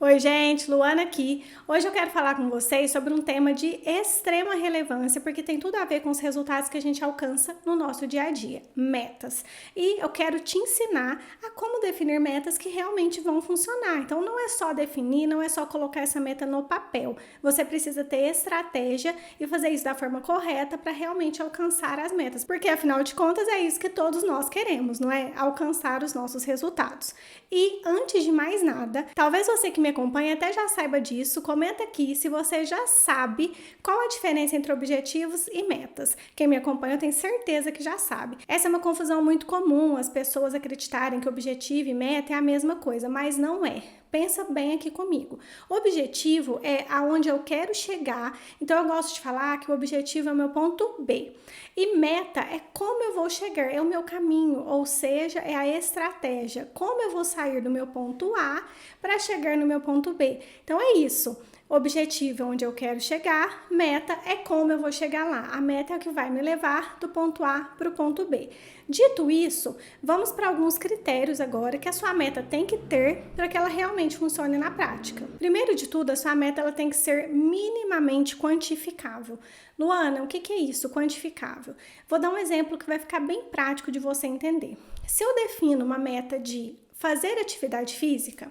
Oi gente, Luana aqui. Hoje eu quero falar com vocês sobre um tema de extrema relevância, porque tem tudo a ver com os resultados que a gente alcança no nosso dia a dia, metas. E eu quero te ensinar a como definir metas que realmente vão funcionar. Então não é só definir, não é só colocar essa meta no papel. Você precisa ter estratégia e fazer isso da forma correta para realmente alcançar as metas, porque afinal de contas é isso que todos nós queremos, não é? Alcançar os nossos resultados. E antes de mais nada, talvez você que me acompanha até já saiba disso, comenta aqui se você já sabe qual a diferença entre objetivos e metas. Quem me acompanha eu tenho certeza que já sabe. Essa é uma confusão muito comum, as pessoas acreditarem que objetivo e meta é a mesma coisa, mas não é. Pensa bem aqui comigo. Objetivo é aonde eu quero chegar, então eu gosto de falar que o objetivo é o meu ponto B. E meta é como eu vou chegar, é o meu caminho, ou seja, é a estratégia, como eu vou sair do meu ponto A para chegar no meu ponto B. Então é isso. Objetivo é onde eu quero chegar, meta é como eu vou chegar lá. A meta é o que vai me levar do ponto A para o ponto B. Dito isso, vamos para alguns critérios agora que a sua meta tem que ter para que ela realmente funcione na prática. Primeiro de tudo, a sua meta ela tem que ser minimamente quantificável. Luana, o que é isso, quantificável? Vou dar um exemplo que vai ficar bem prático de você entender. Se eu defino uma meta de fazer atividade física,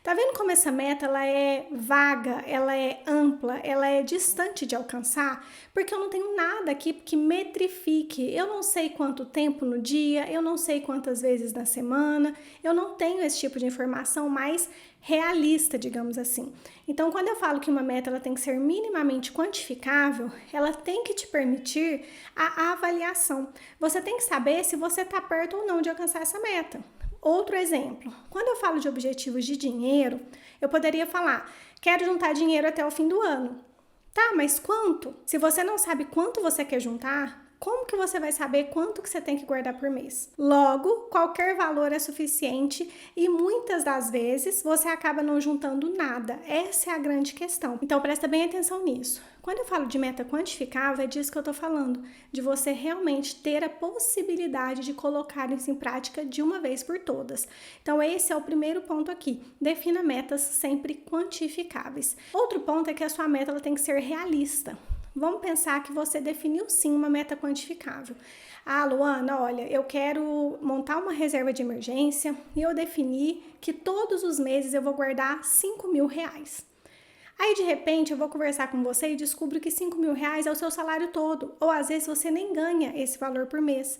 tá vendo como essa meta ela é vaga, ela é ampla, ela é distante de alcançar? Porque eu não tenho nada aqui que metrifique. Eu não sei quanto tempo no dia, eu não sei quantas vezes na semana, eu não tenho esse tipo de informação mais realista, digamos assim. Então, quando eu falo que uma meta ela tem que ser minimamente quantificável, ela tem que te permitir a avaliação. Você tem que saber se você está perto ou não de alcançar essa meta. Outro exemplo, quando eu falo de objetivos de dinheiro, eu poderia falar, quero juntar dinheiro até o fim do ano. Tá, mas quanto? Se você não sabe quanto você quer juntar, como que você vai saber quanto que você tem que guardar por mês? Logo, qualquer valor é suficiente e muitas das vezes você acaba não juntando nada. Essa é a grande questão. Então presta bem atenção nisso. Quando eu falo de meta quantificável, é disso que eu tô falando, de você realmente ter a possibilidade de colocar isso em prática de uma vez por todas. Então esse é o primeiro ponto aqui, defina metas sempre quantificáveis. Outro ponto é que a sua meta ela tem que ser realista. Vamos pensar que você definiu sim uma meta quantificável. Ah, Luana, olha, eu quero montar uma reserva de emergência e eu defini que todos os meses eu vou guardar R$5.000. Aí, de repente, eu vou conversar com você e descubro que R$5.000 é o seu salário todo, ou às vezes você nem ganha esse valor por mês.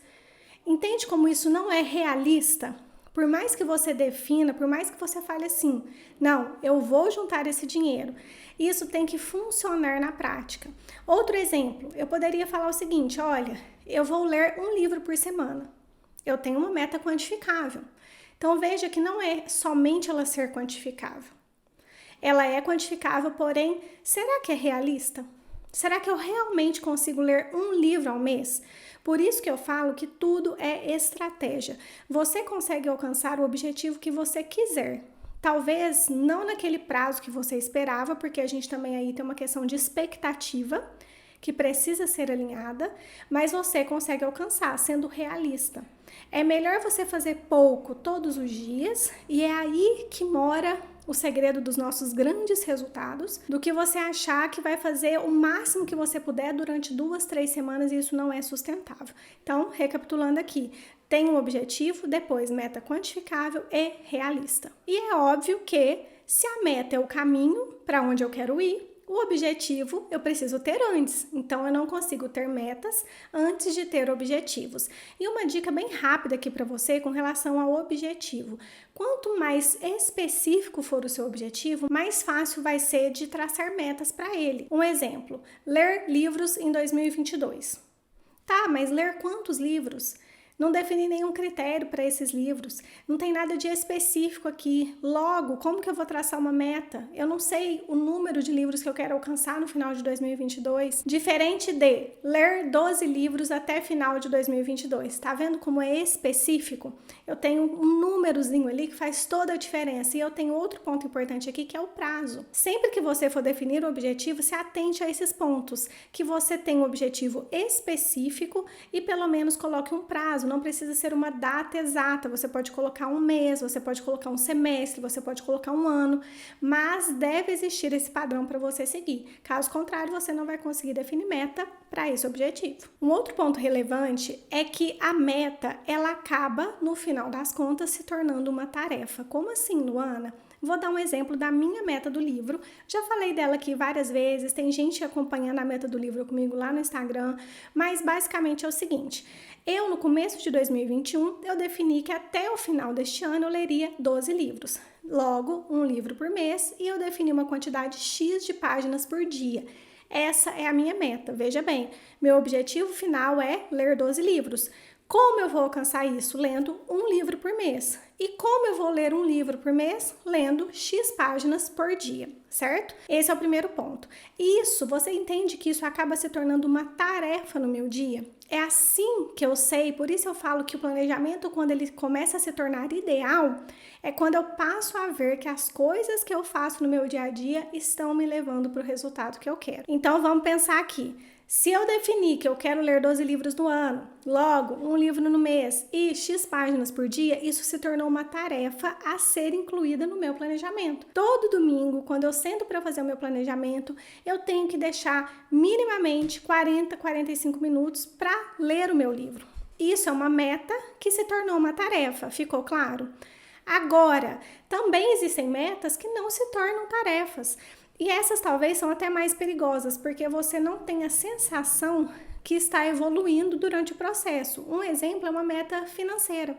Entende como isso não é realista? Por mais que você defina, por mais que você fale assim, não, eu vou juntar esse dinheiro, isso tem que funcionar na prática. Outro exemplo, eu poderia falar o seguinte, olha, eu vou ler um livro por semana. Eu tenho uma meta quantificável. Então veja que não é somente ela ser quantificável. Ela é quantificável, porém, será que é realista? Será que eu realmente consigo ler um livro ao mês? Por isso que eu falo que tudo é estratégia. Você consegue alcançar o objetivo que você quiser. Talvez não naquele prazo que você esperava, porque a gente também aí tem uma questão de expectativa que precisa ser alinhada, mas você consegue alcançar sendo realista. É melhor você fazer pouco todos os dias e é aí que mora o segredo dos nossos grandes resultados, do que você achar que vai fazer o máximo que você puder durante 2, 3 semanas e isso não é sustentável. Então, recapitulando aqui, tem um objetivo, depois meta quantificável e realista. E é óbvio que se a meta é o caminho para onde eu quero ir, o objetivo eu preciso ter antes, então eu não consigo ter metas antes de ter objetivos. E uma dica bem rápida aqui para você com relação ao objetivo. Quanto mais específico for o seu objetivo, mais fácil vai ser de traçar metas para ele. Um exemplo, ler livros em 2022. Tá, mas ler quantos livros? Não defini nenhum critério para esses livros, não tem nada de específico aqui. Logo, como que eu vou traçar uma meta? Eu não sei o número de livros que eu quero alcançar no final de 2022. Diferente de ler 12 livros até final de 2022. Tá vendo como é específico? Eu tenho um númerozinho ali que faz toda a diferença. E eu tenho outro ponto importante aqui que é o prazo. Sempre que você for definir o objetivo, se atente a esses pontos. Que você tenha um objetivo específico e pelo menos coloque um prazo. não precisa ser uma data exata, você pode colocar um mês, você pode colocar um semestre, você pode colocar um ano, mas deve existir esse padrão para você seguir. Caso contrário, você não vai conseguir definir meta para esse objetivo. Um outro ponto relevante é que a meta, ela acaba, no final das contas, se tornando uma tarefa. Como assim, Luana? Vou dar um exemplo da minha meta do livro. Já falei dela aqui várias vezes, tem gente acompanhando a meta do livro comigo lá no Instagram, mas basicamente é o seguinte: eu, no começo de 2021, eu defini que até o final deste ano eu leria 12 livros. Logo, um livro por mês, e eu defini uma quantidade X de páginas por dia. Essa é a minha meta. Veja bem, meu objetivo final é ler 12 livros. Como eu vou alcançar isso? Lendo um livro por mês. E como eu vou ler um livro por mês? Lendo X páginas por dia, certo? Esse é o primeiro ponto. Isso, você entende que isso acaba se tornando uma tarefa no meu dia? É assim que eu sei, por isso eu falo que o planejamento, quando ele começa a se tornar ideal, é quando eu passo a ver que as coisas que eu faço no meu dia a dia estão me levando para o resultado que eu quero. Então, vamos pensar aqui. Se eu definir que eu quero ler 12 livros no ano, logo um livro no mês e X páginas por dia, isso se tornou uma tarefa a ser incluída no meu planejamento. Todo domingo, quando eu sento para fazer o meu planejamento, eu tenho que deixar minimamente 45 minutos para ler o meu livro. Isso é uma meta que se tornou uma tarefa, ficou claro? Agora, também existem metas que não se tornam tarefas. E essas talvez são até mais perigosas, porque você não tem a sensação que está evoluindo durante o processo. Um exemplo é uma meta financeira.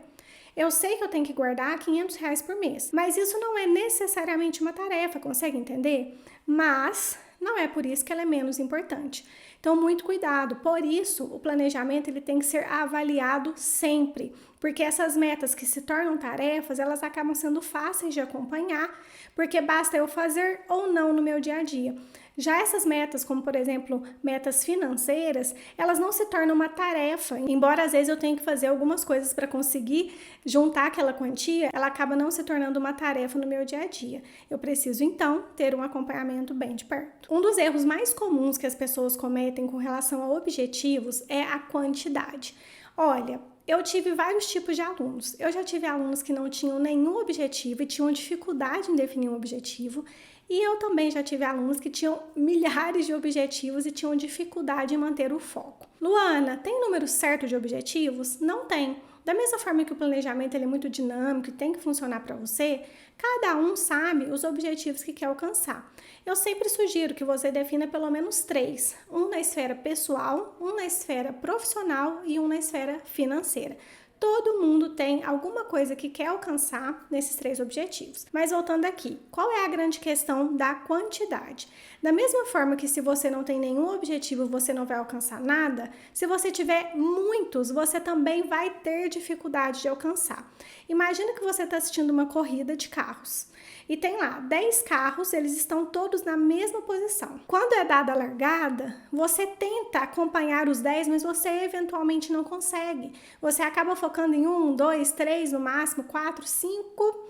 Eu sei que eu tenho que guardar R$ 500 por mês, mas isso não é necessariamente uma tarefa, consegue entender? Mas não é por isso que ela é menos importante. Então, muito cuidado. Por isso, o planejamento ele tem que ser avaliado sempre, porque essas metas que se tornam tarefas, elas acabam sendo fáceis de acompanhar, porque basta eu fazer ou não no meu dia a dia. Já essas metas, como por exemplo, metas financeiras, elas não se tornam uma tarefa, embora às vezes eu tenha que fazer algumas coisas para conseguir juntar aquela quantia, ela acaba não se tornando uma tarefa no meu dia a dia. Eu preciso então ter um acompanhamento bem de perto. Um dos erros mais comuns que as pessoas cometem com relação a objetivos é a quantidade. Olha, eu tive vários tipos de alunos. Eu já tive alunos que não tinham nenhum objetivo e tinham dificuldade em definir um objetivo. E eu também já tive alunos que tinham milhares de objetivos e tinham dificuldade em manter o foco. Luana, tem número certo de objetivos? Não tem. Da mesma forma que o planejamento ele é muito dinâmico e tem que funcionar para você, cada um sabe os objetivos que quer alcançar. Eu sempre sugiro que você defina pelo menos 3. Um na esfera pessoal, um na esfera profissional e um na esfera financeira. Todo mundo tem alguma coisa que quer alcançar nesses 3 objetivos. Mas voltando aqui, qual é a grande questão da quantidade? Da mesma forma que se você não tem nenhum objetivo, você não vai alcançar nada, se você tiver muitos, você também vai ter dificuldade de alcançar. Imagina que você está assistindo uma corrida de carros. E tem lá 10 carros, eles estão todos na mesma posição. Quando é dada a largada, você tenta acompanhar os 10, mas você eventualmente não consegue. Você acaba focando em 1, 2, 3, no máximo 4, 5,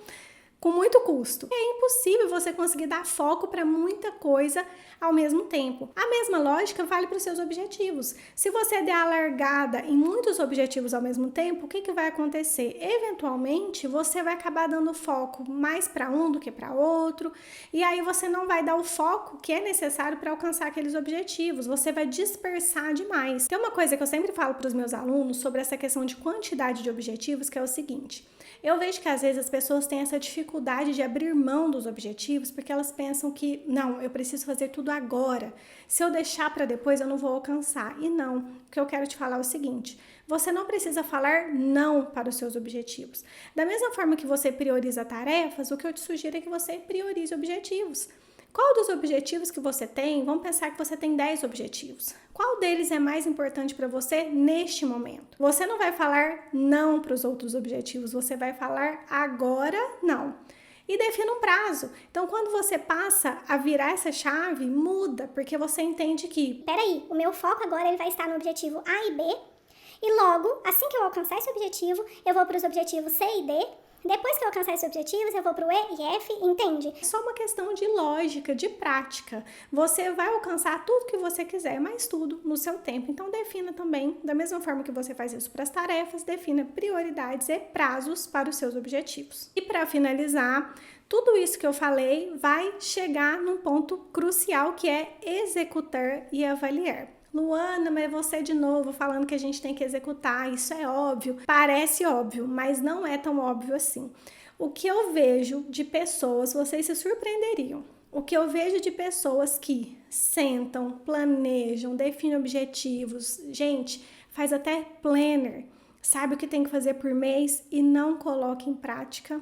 com muito custo. É impossível você conseguir dar foco para muita coisa ao mesmo tempo. A mesma lógica vale para os seus objetivos. Se você der a largada em muitos objetivos ao mesmo tempo, o que vai acontecer? Eventualmente, você vai acabar dando foco mais para um do que para outro, e aí você não vai dar o foco que é necessário para alcançar aqueles objetivos. Você vai dispersar demais. Tem uma coisa que eu sempre falo para os meus alunos sobre essa questão de quantidade de objetivos, que é o seguinte: eu vejo que às vezes as pessoas têm essa dificuldade de abrir mão dos objetivos porque elas pensam que, não, eu preciso fazer tudo agora. Se eu deixar para depois, eu não vou alcançar. E não, o que eu quero te falar é o seguinte: você não precisa falar não para os seus objetivos. Da mesma forma que você prioriza tarefas, o que eu te sugiro é que você priorize objetivos. Qual dos objetivos que você tem? Vamos pensar que você tem 10 objetivos. Qual deles é mais importante para você neste momento? Você não vai falar não para os outros objetivos, você vai falar agora não. E defina um prazo. Então, quando você passa a virar essa chave, muda, porque você entende que, peraí, o meu foco agora ele vai estar no objetivo A e B, e logo, assim que eu alcançar esse objetivo, eu vou para os objetivos C e D, Depois que eu alcançar esses objetivos, eu vou pro E e F, entende? É só uma questão de lógica, de prática. Você vai alcançar tudo que você quiser, mas tudo no seu tempo. Então, defina também, da mesma forma que você faz isso para as tarefas, defina prioridades e prazos para os seus objetivos. E para finalizar, tudo isso que eu falei vai chegar num ponto crucial que é executar e avaliar. Luana, mas você de novo falando que a gente tem que executar, isso é óbvio. Parece óbvio, mas não é tão óbvio assim. O que eu vejo de pessoas, vocês se surpreenderiam. O que eu vejo de pessoas que sentam, planejam, definem objetivos, gente, faz até planner, sabe o que tem que fazer por mês e não coloca em prática.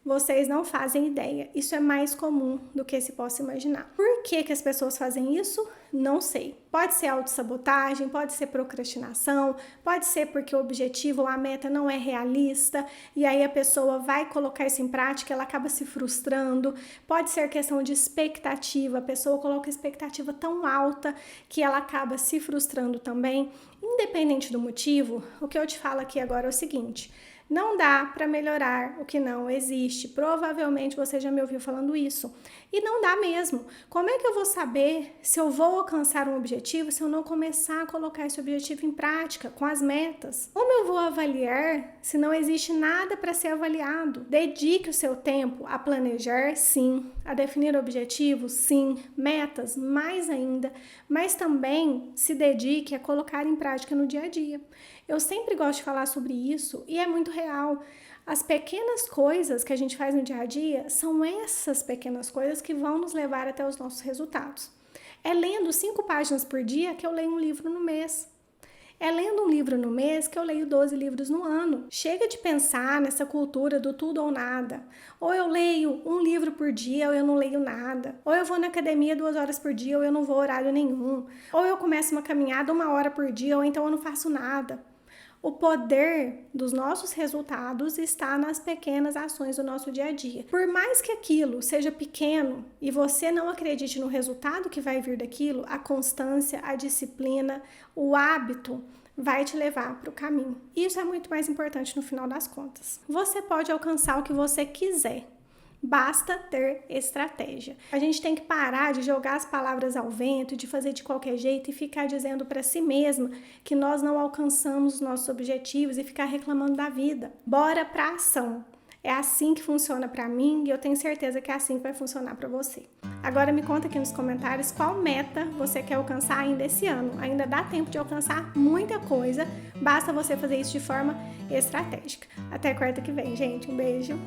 Vocês não fazem ideia. Isso é mais comum do que se possa imaginar. Por que as pessoas fazem isso? Não sei. Pode ser autossabotagem, pode ser procrastinação, pode ser porque o objetivo ou a meta não é realista e aí a pessoa vai colocar isso em prática, ela acaba se frustrando. Pode ser questão de expectativa, a pessoa coloca expectativa tão alta que ela acaba se frustrando também. Independente do motivo, o que eu te falo aqui agora é o seguinte: não dá para melhorar o que não existe. Provavelmente você já me ouviu falando isso. E não dá mesmo. Como é que eu vou saber se eu vou alcançar um objetivo se eu não começar a colocar esse objetivo em prática, com as metas? Como eu vou avaliar se não existe nada para ser avaliado? Dedique o seu tempo a planejar, sim. A definir objetivos, sim. Metas, mais ainda. Mas também se dedique a colocar em prática no dia a dia. Eu sempre gosto de falar sobre isso e é muito real. As pequenas coisas que a gente faz no dia a dia são essas pequenas coisas que vão nos levar até os nossos resultados. É lendo 5 páginas por dia que eu leio um livro no mês. É lendo um livro no mês que eu leio 12 livros no ano. Chega de pensar nessa cultura do tudo ou nada. Ou eu leio um livro por dia ou eu não leio nada. Ou eu vou na academia 2 horas por dia ou eu não vou horário nenhum. Ou eu começo uma caminhada 1 hora por dia ou então eu não faço nada. O poder dos nossos resultados está nas pequenas ações do nosso dia a dia. Por mais que aquilo seja pequeno e você não acredite no resultado que vai vir daquilo, a constância, a disciplina, o hábito vai te levar para o caminho. Isso é muito mais importante no final das contas. Você pode alcançar o que você quiser. Basta ter estratégia. A gente tem que parar de jogar as palavras ao vento, de fazer de qualquer jeito e ficar dizendo para si mesma que nós não alcançamos os nossos objetivos e ficar reclamando da vida. Bora pra ação. É assim que funciona para mim e eu tenho certeza que é assim que vai funcionar para você. Agora me conta aqui nos comentários qual meta você quer alcançar ainda esse ano. Ainda dá tempo de alcançar muita coisa, basta você fazer isso de forma estratégica. Até quarta que vem, gente. Um beijo.